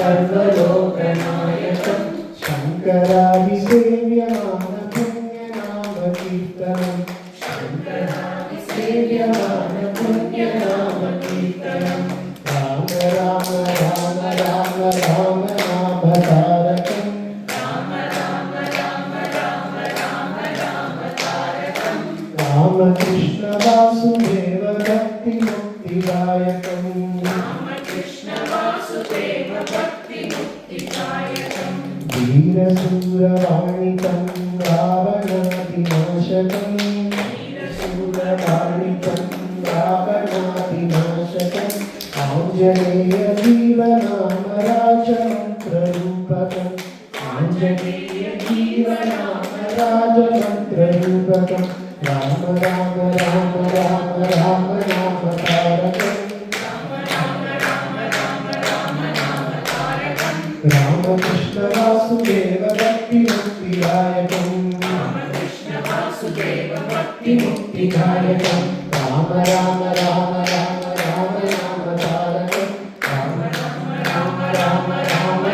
सर्वलोकनायकं शङ्करादिसेव्यमान पुण्यनाम कीर्तनं शङ्करादिसेव्यमान पुण्यनाम कीर्तनं राम राम राम राम राम नामधारकं रामकृष्ण वासुदेव भक्ति मुक्तिदायकं वीरशूरवाणितं रावणादिनाशकं आञ्जनेय जीवनाम राजमन्त्ररूपकं राम राम राम राम राम नाम तारकं रामकृष्ण वासुदेव भक्ति मुक्तिदायकं राम राम राम राम राम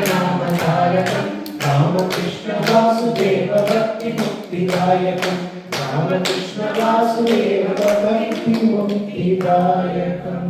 नाम तारकं रामकृष्ण वासुदेव भक्ति मुक्तिदायकं रामकृष्ण वासुदेव भक्ति मुक्तिदायकं।